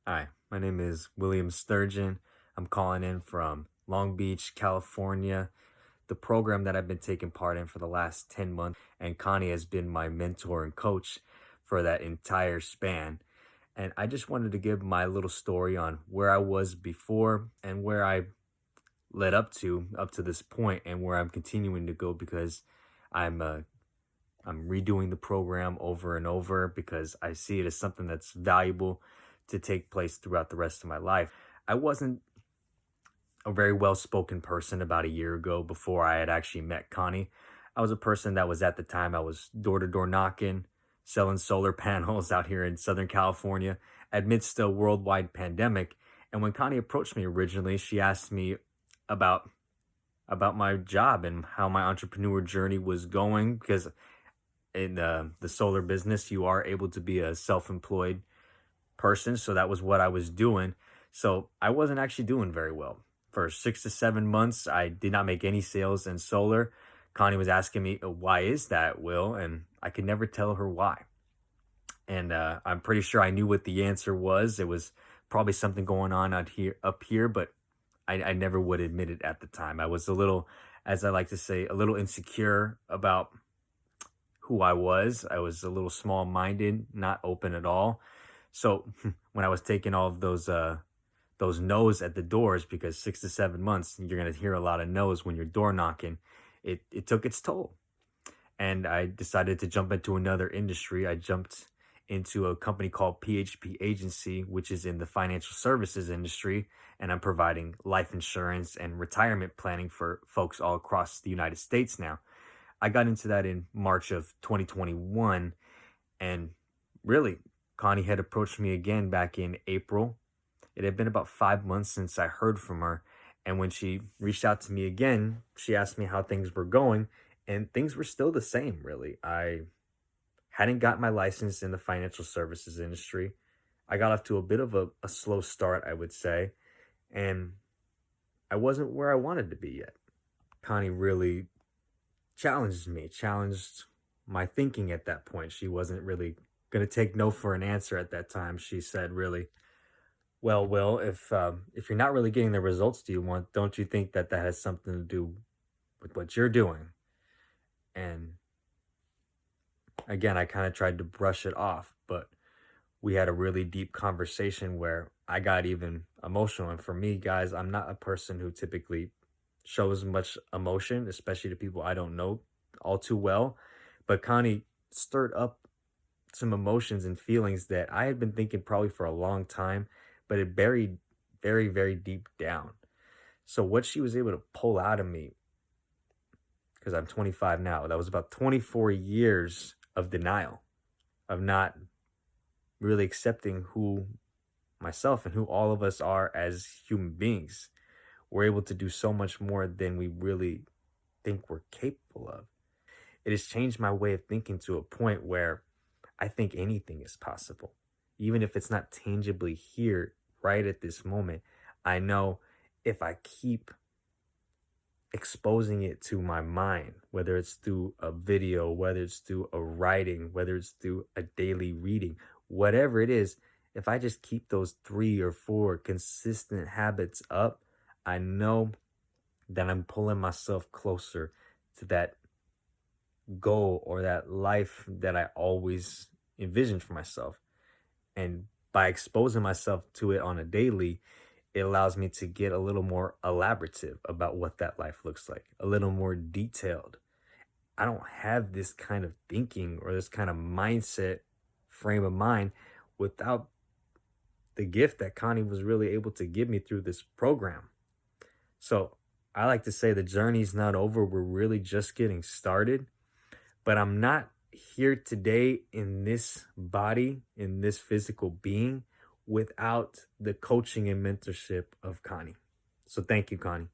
Hi, my name is William Sturgeon. I'm calling in from Long Beach, California. The program that I've been taking part in for the last 10 months, and Connie has been my mentor and coach for that entire span. And I just wanted to give my little story on where I was before and where I led up to this point and where I'm continuing to go because I'm uh, I'm redoing the program over and over because I see it as something that's valuable to take place throughout the rest of my life. I wasn't a very well spoken person about a year ago before I had actually met Connie. I was a person that was at the time, I was door to door knocking, selling solar panels out here in Southern California amidst a worldwide pandemic. And when Connie approached me originally, she asked me about my job and how my entrepreneur journey was going because in the solar business, you are able to be a self-employed person. So that was what I was doing. So I wasn't actually doing very well. For 6 to 7 months, I did not make any sales in solar. Connie was asking me, why is that, Will? And I could never tell her why. And I'm pretty sure I knew what the answer was. It was probably something going on up here, but I never would admit it at the time. I was a little, as I like to say, a little insecure about who I was. I was a little small minded, not open at all. So when I was taking all of those no's at the doors, because 6 to 7 months, you're gonna hear a lot of no's when you're door knocking, it took its toll. And I decided to jump into another industry. I jumped into a company called PHP Agency, which is in the financial services industry, and I'm providing life insurance and retirement planning for folks all across the United States now. I got into that in March of 2021. And really, Connie had approached me again back in April. It had been about 5 months since I heard from her. And when she reached out to me again, she asked me how things were going. And things were still the same, really. I hadn't got my license in the financial services industry. I got off to a bit of a slow start, I would say. And I wasn't where I wanted to be yet. Connie really challenged me, challenged my thinking at that point. She wasn't really going to take no for an answer at that time. She said, really, well, Will, if you're not really getting the results you want, don't you think that that has something to do with what you're doing? And again, I kind of tried to brush it off, but we had a really deep conversation where I got even emotional. And for me, guys, I'm not a person who typically shows much emotion, especially to people I don't know all too well. But Connie stirred up some emotions and feelings that I had been thinking probably for a long time, but it buried very, very deep down. So what she was able to pull out of me, because I'm 25 now, that was about 24 years of denial, of not really accepting who myself and who all of us are as human beings. We're able to do so much more than we really think we're capable of. It has changed my way of thinking to a point where I think anything is possible. Even if it's not tangibly here right at this moment, I know if I keep exposing it to my mind, whether it's through a video, whether it's through a writing, whether it's through a daily reading, whatever it is, if I just keep those 3 or 4 consistent habits up, I know that I'm pulling myself closer to that goal or that life that I always envisioned for myself. And by exposing myself to it on a daily, it allows me to get a little more elaborative about what that life looks like, a little more detailed. I don't have this kind of thinking or this kind of mindset frame of mind without the gift that Connie was really able to give me through this program. So I like to say the journey's not over. We're really just getting started, but I'm not here today in this body, in this physical being, without the coaching and mentorship of Connie. So thank you, Connie.